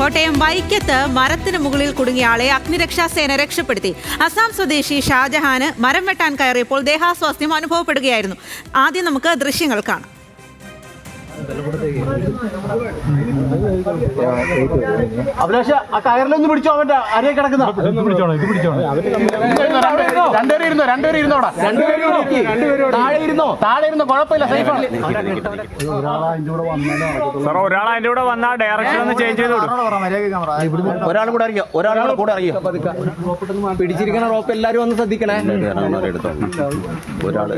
കോട്ടയം വൈക്കത്ത് മരത്തിന് മുകളിൽ കുടുങ്ങിയ ആളെ അഗ്നിരക്ഷാസേന രക്ഷപ്പെടുത്തി. അസാം സ്വദേശി ഷാജഹാന് മരം വെട്ടാൻ കയറിയപ്പോൾ ദേഹാസ്വാസ്ഥ്യം അനുഭവപ്പെടുകയായിരുന്നു. ആദ്യം നമുക്ക് ദൃശ്യങ്ങൾ കാണാം. അഭിലാഷ ആ കയറിലൊന്ന് പിടിച്ചോ, അവന്റെ അരയെ കിടക്കുന്ന താഴെ ഇരുന്നോ, കുഴപ്പമില്ല, സേഫാണ്. ഒരാൾ അതിന്റെ കൂടെ വന്നാൽ ഡയറക്ഷൻ ഒന്ന് ചേഞ്ച് ചെയ്ത് ഒരാൾ കൂടെ അറിയോ, പിടിച്ചിരിക്കണ റോപ്പ് എല്ലാരും ഒന്ന് ശ്രദ്ധിക്കണേ. ഒരാള്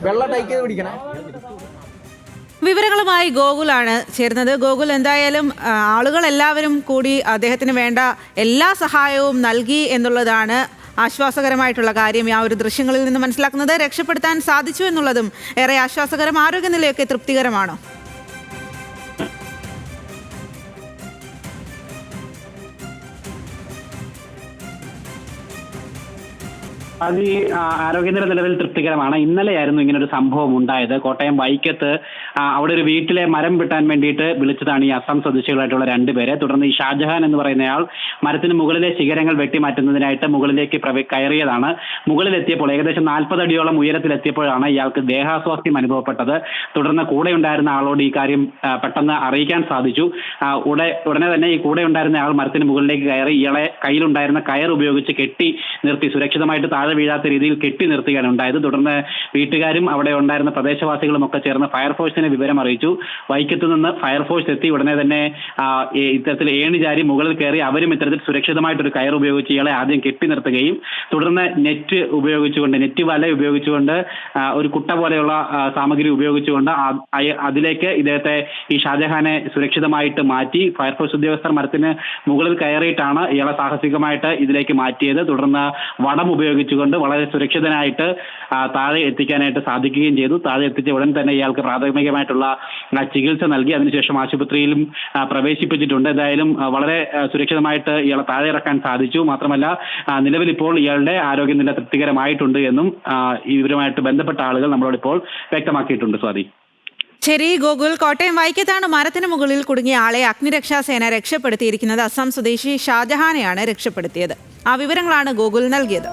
വെള്ളം ടൈക്ക് ചെയ്ത് പിടിക്കണേ. വിവരങ്ങളുമായി ഗോകുലാണ് ചേരുന്നത്. ഗോകുൽ, എന്തായാലും ആളുകൾ എല്ലാവരും കൂടി അദ്ദേഹത്തിന് വേണ്ട എല്ലാ സഹായവും നൽകി എന്നുള്ളതാണ് ആശ്വാസകരമായിട്ടുള്ള കാര്യം. ആ ഒരു ദൃശ്യങ്ങളിൽ നിന്ന് മനസ്സിലാക്കുന്നത് രക്ഷപ്പെടുത്താൻ സാധിച്ചു എന്നുള്ളതും ഏറെ ആശ്വാസകരം. ആരോഗ്യനിലയൊക്കെ തൃപ്തികരമാണോ? അത് ഈ ആരോഗ്യനില നിലവിൽ തൃപ്തികരമാണ്. ഇന്നലെയായിരുന്നു ഇങ്ങനൊരു സംഭവം ഉണ്ടായത്. കോട്ടയം വൈക്കത്ത് അവിടെ ഒരു വീട്ടിലെ മരം വെട്ടാൻ വേണ്ടിയിട്ട് വിളിച്ചതാണ് ഈ അസം സ്വദേശികളായിട്ടുള്ള രണ്ടുപേരെ. തുടർന്ന് ഈ ഷാജഹാൻ എന്ന് പറയുന്നയാൾ മരത്തിന് മുകളിലെ ശിഖരങ്ങൾ വെട്ടിമാറ്റുന്നതിനായിട്ട് മുകളിലേക്ക് കയറിയതാണ്. മുകളിലെത്തിയപ്പോൾ ഏകദേശം 40 അടിയോളം ഉയരത്തിലെത്തിയപ്പോഴാണ് ഇയാൾക്ക് ദേഹാസ്വാസ്ഥ്യം അനുഭവപ്പെട്ടത്. തുടർന്ന് കൂടെ ഉണ്ടായിരുന്ന ആളോട് ഈ കാര്യം പെട്ടെന്ന് അറിയിക്കാൻ സാധിച്ചു. ഉടനെ തന്നെ ഈ കൂടെ ഉണ്ടായിരുന്ന ആൾ മരത്തിന് മുകളിലേക്ക് കയറി ഇയാളെ കയ്യിലുണ്ടായിരുന്ന കയർ ഉപയോഗിച്ച് കെട്ടി നിർത്തി, സുരക്ഷിതമായിട്ട് താഴെ വീഴാത്ത രീതിയിൽ കെട്ടി നിർത്തുകയാണ് ഉണ്ടായത്. തുടർന്ന് വീട്ടുകാരും അവിടെ ഉണ്ടായിരുന്ന പ്രദേശവാസികളും ഒക്കെ ചേർന്ന് ഫയർഫോഴ്സിനെ വിവരം അറിയിച്ചു. വൈക്കത്ത് നിന്ന് ഫയർഫോഴ്സ് എത്തി ഉടനെ തന്നെ ഇത്തരത്തിൽ ഏണിചാരി മുകളിൽ കയറി അവരും ഇത്തരത്തിൽ സുരക്ഷിതമായിട്ടൊരു കയർ ഉപയോഗിച്ച് ഇയാളെ ആദ്യം കെട്ടി നിർത്തുകയും തുടർന്ന് നെറ്റ് വല ഉപയോഗിച്ചുകൊണ്ട് ഒരു കുട്ട പോലെയുള്ള സാമഗ്രി ഉപയോഗിച്ചുകൊണ്ട് അതിലേക്ക് ഇദ്ദേഹത്തെ ഈ ഷാജഹാനെ സുരക്ഷിതമായിട്ട് മാറ്റി. ഫയർഫോഴ്സ് ഉദ്യോഗസ്ഥർ മരത്തിന് മുകളിൽ കയറിയിട്ടാണ് ഇയാളെ സാഹസികമായിട്ട് ഇതിലേക്ക് മാറ്റിയത്. തുടർന്ന് വടം ഉപയോഗിച്ചുകൊണ്ട് വളരെ സുരക്ഷിതനായിട്ട് താഴെ എത്തിക്കാനായിട്ട് സാധിക്കുകയും ചെയ്തു. താഴെ എത്തിച്ച ഉടൻ തന്നെ ഇയാൾക്ക് പ്രാഥമികമായിട്ടുള്ള ചികിത്സ നൽകി. അതിനുശേഷം ആശുപത്രിയിലും പ്രവേശിപ്പിച്ചിട്ടുണ്ട്. എന്തായാലും വളരെ സുരക്ഷിതമായിട്ട് ഇയാളെ താഴെ ഇറക്കാൻ സാധിച്ചു. മാത്രമല്ല നിലവിൽ ഇപ്പോൾ ഇയാളുടെ ആരോഗ്യനില തൃപ്തികരമായിട്ടുണ്ട് എന്നും ഇവരുമായിട്ട് ബന്ധപ്പെട്ട ആളുകൾ നമ്മളോടിപ്പോൾ വ്യക്തമാക്കിയിട്ടുണ്ട്. സ്വാതി. ശരി ഗോകുൽ, കോട്ടയം വൈക്കത്താണ് മരത്തിന് മുകളിൽ കുടുങ്ങിയ ആളെ അഗ്നിരക്ഷാസേന രക്ഷപ്പെടുത്തിയിരിക്കുന്നത്. അസം സ്വദേശി ഷാജഹാനെയാണ് രക്ഷപ്പെടുത്തിയത്. ആ വിവരങ്ങളാണ് ഗോകുൽ നൽകിയത്.